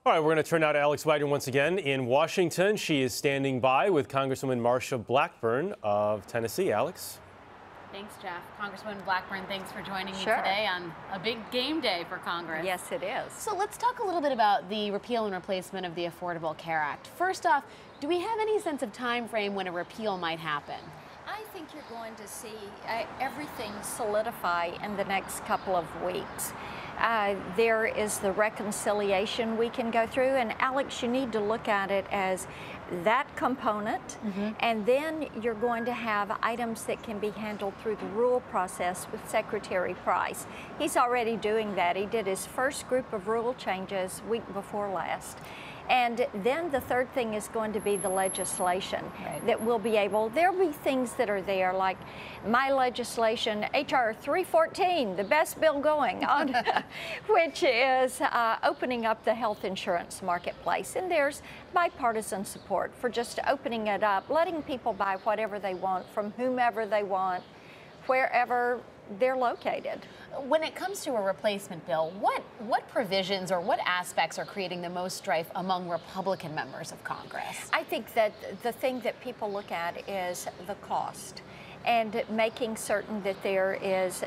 All right, we're going to turn now to Alex Wagner once again in Washington. She is standing by with Congresswoman Marsha Blackburn of Tennessee. Alex. Thanks, Jeff. Congresswoman Blackburn, thanks for joining me today on a big game day for Congress. Yes, it is. So let's talk a little bit about the repeal and replacement of the Affordable Care Act. First off, do we have any sense of time frame when a repeal might happen? I think you're going to see everything solidify in the next couple of weeks. There is the reconciliation we can go through, and Alex, you need to look at it as that component, and then you're going to have items that can be handled through the rule process with Secretary Price. He's already doing that. He did his first group of rule changes week before last. And then the third thing is going to be the legislation that will be able, there'll be things that are there like my legislation, HR 314, the best bill going on, which is opening up the health insurance marketplace. And there's bipartisan support for just opening it up, letting people buy whatever they want from whomever they want, wherever they're located. When it comes to a replacement bill, what provisions or what aspects are creating the most strife among Republican members of Congress? I think that the thing that people look at is the cost, and making certain that there is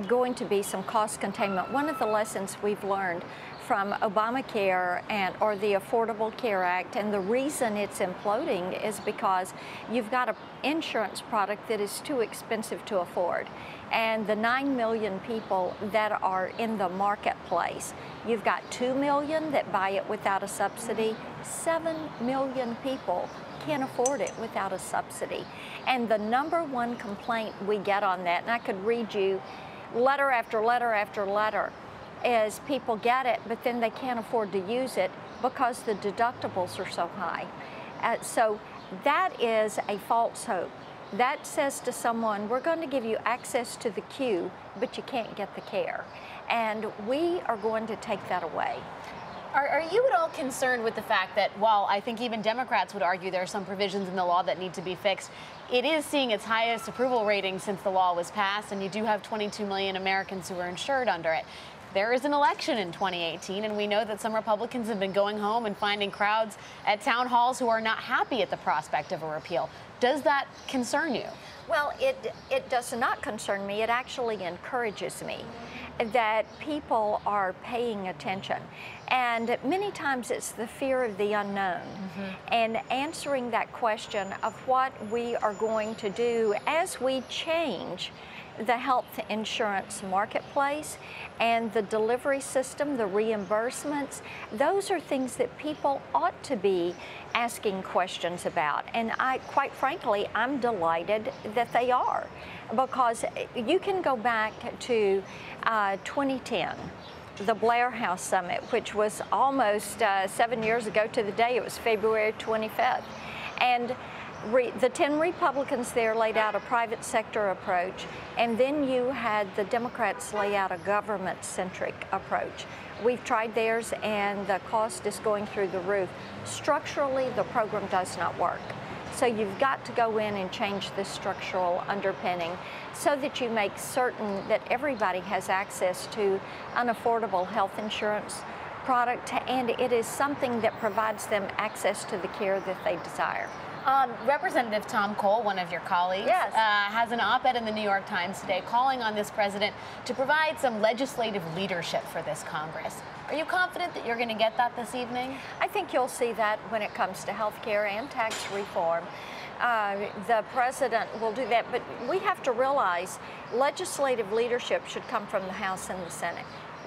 going to be some cost containment. One of the lessons we've learned from Obamacare or the Affordable Care Act, and the reason it's imploding is because you've got an insurance product that is too expensive to afford. And the 9 million people that are in the marketplace, you've got 2 million that buy it without a subsidy, 7 million people can't afford it without a subsidy. And the number one complaint we get on that, and I could read you letter after letter after letter, is people get it, but then they can't afford to use it because the deductibles are so high. So that is a false hope. That says to someone, we're going to give you access to the queue, but you can't get the care. And we are going to take that away. Are you at all concerned with the fact that while I think even Democrats would argue there are some provisions in the law that need to be fixed, it is seeing its highest approval rating since the law was passed, and you do have 22 million Americans who are insured under it? There is an election in 2018, and we know that some Republicans have been going home and finding crowds at town halls who are not happy at the prospect of a repeal. Does that concern you? Well, it does not concern me. It actually encourages me that people are paying attention. And many times it's the fear of the unknown. And answering that question of what we are going to do as we change the health insurance marketplace and the delivery system, the reimbursements, those are things that people ought to be asking questions about. And quite frankly, I'm delighted that they are, because you can go back to 2010, the Blair House Summit, which was almost 7 years ago to the day. It was February 25th. And the 10 Republicans there laid out a private sector approach, and then you had the Democrats lay out a government-centric approach. We've tried theirs, and the cost is going through the roof. Structurally, the program does not work. So you've got to go in and change the structural underpinning so that you make certain that everybody has access to an affordable health insurance product, and it is something that provides them access to the care that they desire. Representative Tom Cole, one of your colleagues, has an op-ed in the New York Times today calling on this president to provide some legislative leadership for this Congress. Are you confident that you're going to get that this evening? I think you'll see that when it comes to health care and tax reform. The president will do that, but we have to realize legislative leadership should come from the House and the Senate.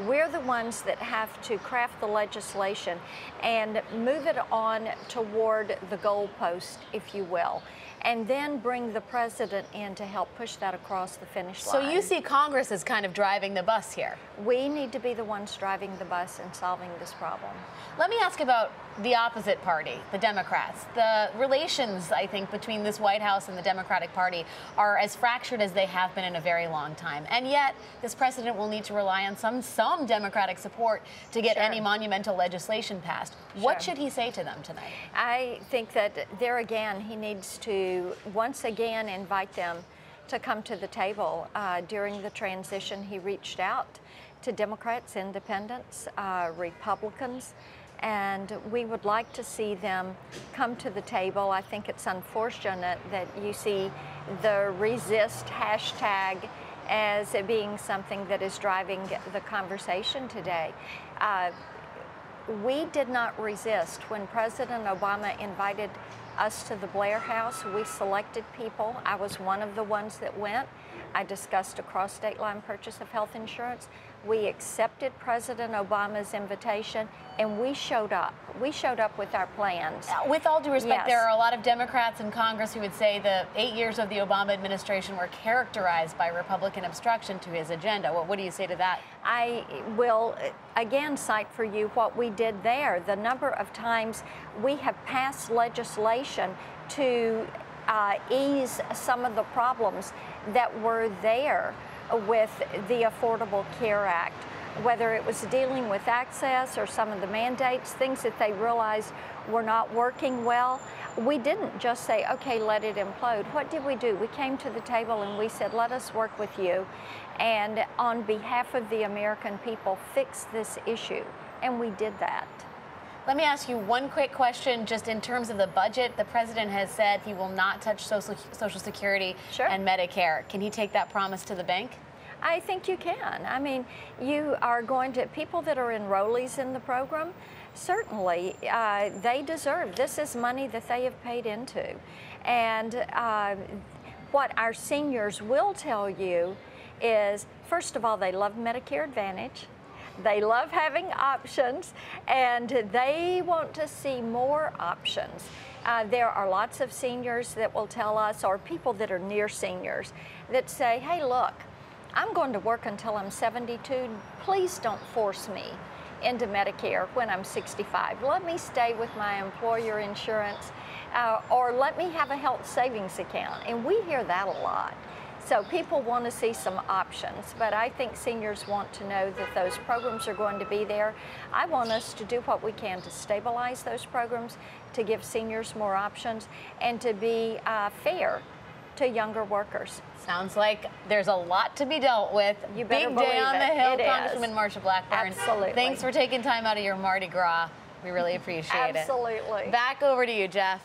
We're the ones that have to craft the legislation and move it on toward the goalpost, if you will, and then bring the president in to help push that across the finish line. So you see Congress as kind of driving the bus here? We need to be the ones driving the bus and solving this problem. Let me ask about the opposite party, the Democrats. The relations, I think, between this White House and the Democratic Party are as fractured as they have been in a very long time. And yet, this president will need to rely on some Democratic support to get any monumental legislation passed. What should he say to them tonight? I think that there again, he needs to once again invite them to come to the table. During the transition, he reached out to Democrats, Independents, Republicans, and we would like to see them come to the table. I think it's unfortunate that you see the resist hashtag as being something that is driving the conversation today. We did not resist. When President Obama invited us to the Blair House, we selected people. I was one of the ones that went. I discussed a cross-state line purchase of health insurance. We accepted President Obama's invitation, and we showed up. We showed up with our plans. With all due respect, Yes. there are a lot of Democrats in Congress who would say the 8 years of the Obama administration were characterized by Republican obstruction to his agenda. What do you say to that? I will again cite for you what we did there. The number of times we have passed legislation to ease some of the problems that were there with the Affordable Care Act, whether it was dealing with access or some of the mandates, things that they realized were not working well. We didn't just say, okay, let it implode. What did we do? We came to the table and we said, let us work with you and on behalf of the American people, fix this issue. And we did that. Let me ask you one quick question, just in terms of the budget. The president has said he will not touch Social Security Sure. and Medicare. Can he take that promise to the bank? I think you can. I mean, you are going to, people that are enrollees in the program, certainly they deserve, this is money that they have paid into. And what our seniors will tell you is, first of all, they love Medicare Advantage. They love having options, and they want to see more options. There are lots of seniors that will tell us, or people that are near seniors, that say, hey, look, I'm going to work until I'm 72. Please don't force me into Medicare when I'm 65. Let me stay with my employer insurance, or let me have a health savings account. And we hear that a lot. So people want to see some options, but I think seniors want to know that those programs are going to be there. I want us to do what we can to stabilize those programs, to give seniors more options, and to be fair to younger workers. Sounds like there's a lot to be dealt with. You better Big day believe on the it. Hill, It is. Congresswoman Marsha Blackburn. Absolutely. Thanks for taking time out of your Mardi Gras. We really appreciate it. Absolutely. Back over to you, Jeff.